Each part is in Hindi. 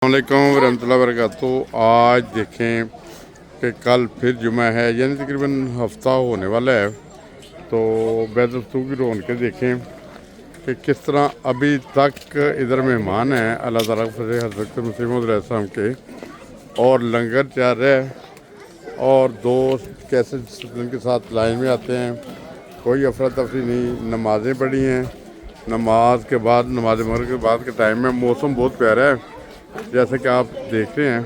अस्सलामुअलैकुम वरहमतुल्लाहि वबरकातुहू। आज देखें कि कल फिर जुमा है, यानी तकरीबन हफ्ता होने वाला है। तो बैतुल की रौनकें देखें कि किस तरह अभी तक इधर मेहमान हैं अल्लाह ताला फजल हज़रत मसीह मौऊद अलैहिस्सलाम के, और लंगर चल रहा है और दोस्त कैसे डिसिप्लिन के साथ लाइन में आते हैं। कोई अफरा तफरी नहीं, नमाज़ें पढ़ी हैं। नमाज के बाद नमाज मगरिब के बाद के टाइम में मौसम बहुत प्यारा है जैसे कि आप देख रहे हैं।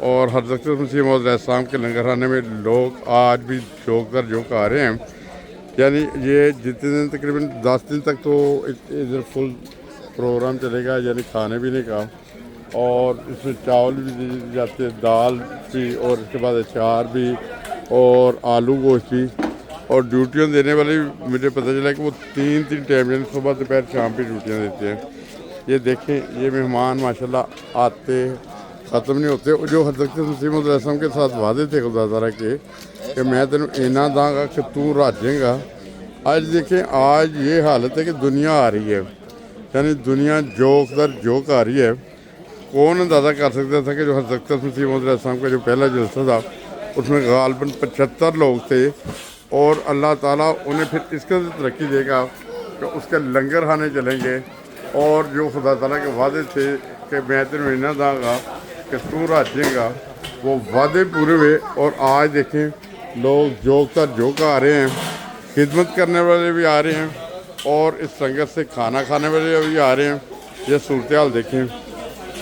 और हज़रत मसीह मौऊद अलैहिस्सलाम के लंगर खाने में लोग आज भी जोक दर जोक आ रहे हैं। यानी ये जितने दिन तकरीबन 10 दिन तक तो इधर फुल प्रोग्राम चलेगा, यानी खाने पीने का। और इसमें चावल भी दिए जाते हैं, दाल भी, और इसके बाद अचार भी और आलू गोश्त भी। और ड्यूटियाँ देने वाले भी मुझे पता चला कि वो तीन टाइम यानी सुबह दोपहर शाम की ड्यूटियाँ देते हैं। ये देखें, ये मेहमान माशाल्लाह आते ख़त्म नहीं होते। जो हज़रत मसीह मौऊद अलैहिस्सलाम के साथ वादे थे खुदा ताला के कि मैं तेन इना दाँगा कि तू राजेगा। आज देखें, आज ये हालत है कि दुनिया आ रही है, यानी दुनिया जोक दर जोक आ रही है। कौन अंदाज़ा कर सकता था कि जो हज़रत मसीह मौऊद अलैहिस्सलाम का जो पहला जलसा था उसमें गालबन 75 लोग थे, और अल्लाह ताला उन्हें फिर इसके तरक्की देगा कि उसके लंगर खाने चलेंगे। और जो खुदा ताला के वादे थे कि मैं तेरे इना दाँगा कि तू राजेगा, वो वादे पूरे हुए। और आज देखें, लोग जोक तर जोक आ रहे हैं, खिदमत करने वाले भी आ रहे हैं, और इस संगत से खाना खाने वाले भी आ रहे हैं। ये सूरत हाल देखें।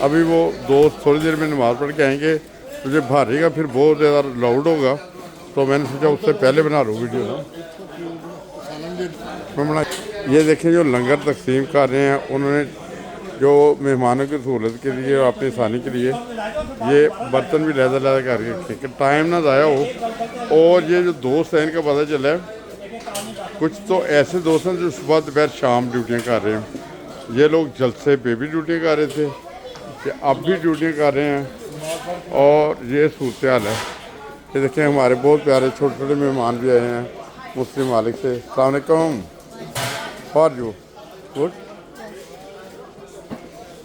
अभी वो दोस्त थोड़ी देर में नमाज़ पढ़ के आएंगे, तुझे भारेगा फिर बहुत ज़्यादा लाउड होगा, तो मैंने सोचा उससे पहले बना लूँ वीडियो ना मैं बना। ये देखें, जो लंगर तकसीम कर रहे हैं उन्होंने जो मेहमानों की सहूलत के लिए और अपनी आसानी के लिए ये बर्तन भी लहदा कर रखे कि टाइम ना ज़ाया हो। और ये जो दोस्त हैं इनका पता चला है, कुछ तो ऐसे दोस्त हैं जो सुबह दोपहर शाम ड्यूटियाँ कर रहे हैं। ये लोग जलसे पे भी ड्यूटियाँ कर रहे थे, कि अब भी ड्यूटियाँ कर रहे हैं। और ये सूरत हाल है। ये देखें, हमारे बहुत प्यारे छोटे छोटे मेहमान भी आए हैं मुस्लिम मालिक से। अस्सलाम वालेकुम, फॉर यू गुड।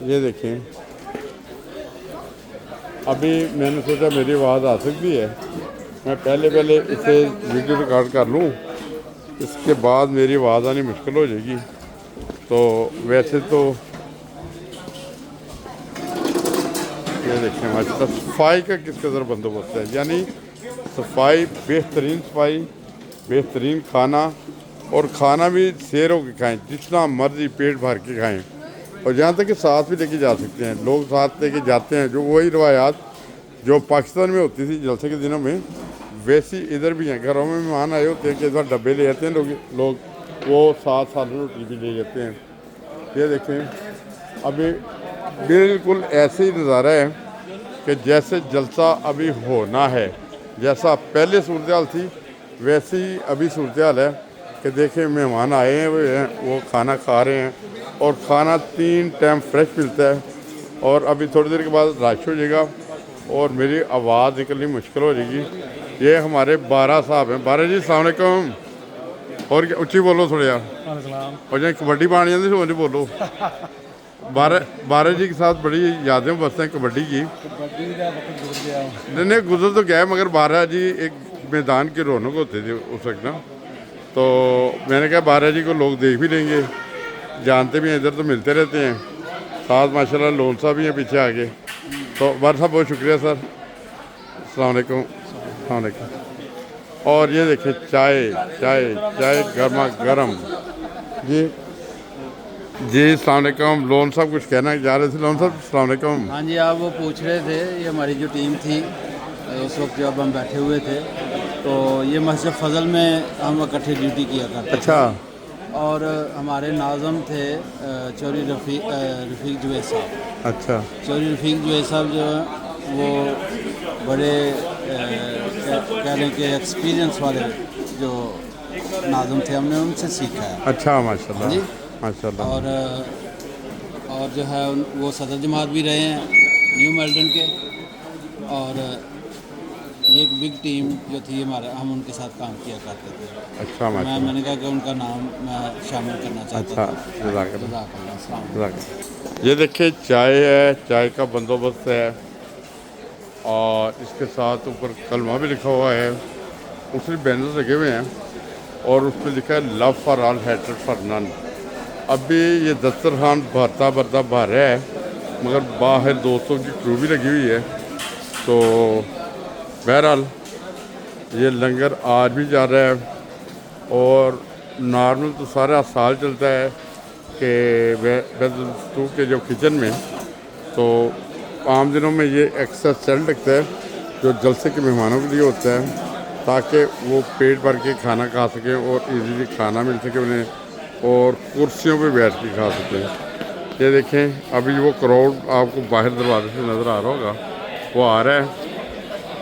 ये देखें, अभी मैंने सोचा मेरी आवाज़ आ सकती है, मैं पहले इसे वीडियो रिकॉर्ड कर लूँ, इसके बाद मेरी आवाज़ आनी मुश्किल हो जाएगी। तो वैसे तो ये देखें माशाल्लाह सफाई का किस कदर बंदोबस्त है, यानी सफाई, बेहतरीन सफाई, बेहतरीन खाना, और खाना भी शेर होकर खाएँ, जितना मर्जी पेट भर के खाएँ। और जहाँ तक कि साथ भी लेके जा सकते हैं, लोग साथ लेके जाते हैं। जो वही रवायात जो पाकिस्तान में होती थी जलसे के दिनों में, वैसी इधर भी हैं। घरों में मेहमान आए होते हैं कि इधर डब्बे ले जाते हैं लोग वो साथ साथ रोटी भी ले जाते हैं। ये देखें, अभी बिल्कुल ऐसे ही नज़ारा है कि जैसे जलसा अभी होना है, जैसा पहले सूरत हाल थी वैसे ही अभी सूरत हाल है। कि देखें, मेहमान आए हैं, वो खाना खा रहे हैं, और खाना 3 टाइम फ्रेश मिलता है। और अभी थोड़ी देर के बाद रश हो जाएगा और मेरी आवाज़ निकलनी मुश्किल हो जाएगी। ये हमारे बारा साहब हैं। बारा जी अस्सलाम वालेकुम। और क्या उच्ची बोलो थोड़ा यार, और जहाँ कबड्डी पानी जाती थी बोलो। बारा जी के साथ बड़ी यादें बसते हैं कबड्डी की। नहीं गुजर तो क्या है, मगर बारा जी एक मैदान की रौनक होते थे उस वक्त ना। तो मैंने कहा बारा जी को लोग देख भी लेंगे, जानते भी हैं, इधर तो मिलते रहते हैं साथ। माशाल्लाह लोन साहब भी हैं पीछे आगे। तो बार साहब बहुत शुक्रिया सर। अस्सलाम वालेकुम। अस्सलाम वालेकुम। और ये देखें, चाय गर्मा गर्म। जी अस्सलाम वालेकुम। लोन साहब कुछ कहना जा रहे थे। लोन साहब अस्सलाम वालेकुम। हाँ जी, आप वो पूछ रहे थे, ये हमारी जो टीम थी उस वक्त जब हम बैठे हुए थे, तो ये मस्जिद फजल में हम इकट्ठे ड्यूटी किया करते थे। अच्छा। और हमारे नाज़म थे चौधरी रफ़ीक जुवैद साहब। अच्छा। चौधरी रफ़ीक जुवैद साहब जो हैं वो बड़े कह लें कि एक्सपीरियंस वाले जो नाज़म थे, हमने उनसे सीखा है। अच्छा, माशाल्लाह जी माशाल्लाह। और जो है वो सदर जमात भी रहे हैं न्यू मेल्टन के। और ये एक बिग टीम जो थी हमारा, हम उनके साथ काम किया करते थे। अच्छा माशा मैंने कहा कि उनका नाम मैं शामिल करना चाहता अच्छा था। जज़ाकल्लाह। जज़ाकल्लाह, अस्सलाम वालेकुम। जज़ाकल्लाह। ये देखिए चाय है, चाय का बंदोबस्त है और इसके साथ ऊपर कलमा भी लिखा हुआ है, दूसरी बैनर लगे हुए हैं और उस पर लिखा है love for all hated for none. अभी ये दस्तरखान भरता भरता भर रहा है, मगर बाहर दोस्तों की क्रू भी लगी हुई है। तो बहरहाल ये लंगर आज भी जा रहा है और नॉर्मल तो सारा साल चलता है कि बेदस्तू के जो किचन में तो आम दिनों में ये एक्स्ट्रा सेल लगता है जो जलसे के मेहमानों के लिए होता है, ताकि वो पेट भर के खाना खा सकें और इजीली खाना मिल सके उन्हें और कुर्सियों पे बैठ के खा सकें। ये देखें अभी वो क्राउड आपको बाहर दरवाजे से नज़र आ रहा होगा, वो आ रहा है।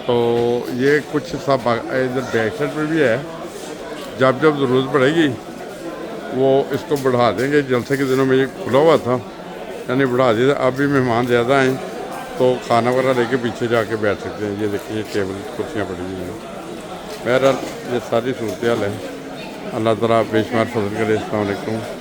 तो ये कुछ सब इधर बैक साइड पर भी है, जब जब ज़रूरत पड़ेगी वो इसको बढ़ा देंगे। जलसे के दिनों में ये खुला हुआ था, यानी बढ़ा दिया। अब भी मेहमान ज़्यादा आए तो खाना वगैरह लेके पीछे जाके बैठ सकते हैं। ये देखिए टेबल कुर्सियाँ पड़ी हुई हैं। बहरहाल ये सारी सूरत हाल है। अल्लाह ताला बेशुमार फजल करे। अस्सलाम वालेकुम।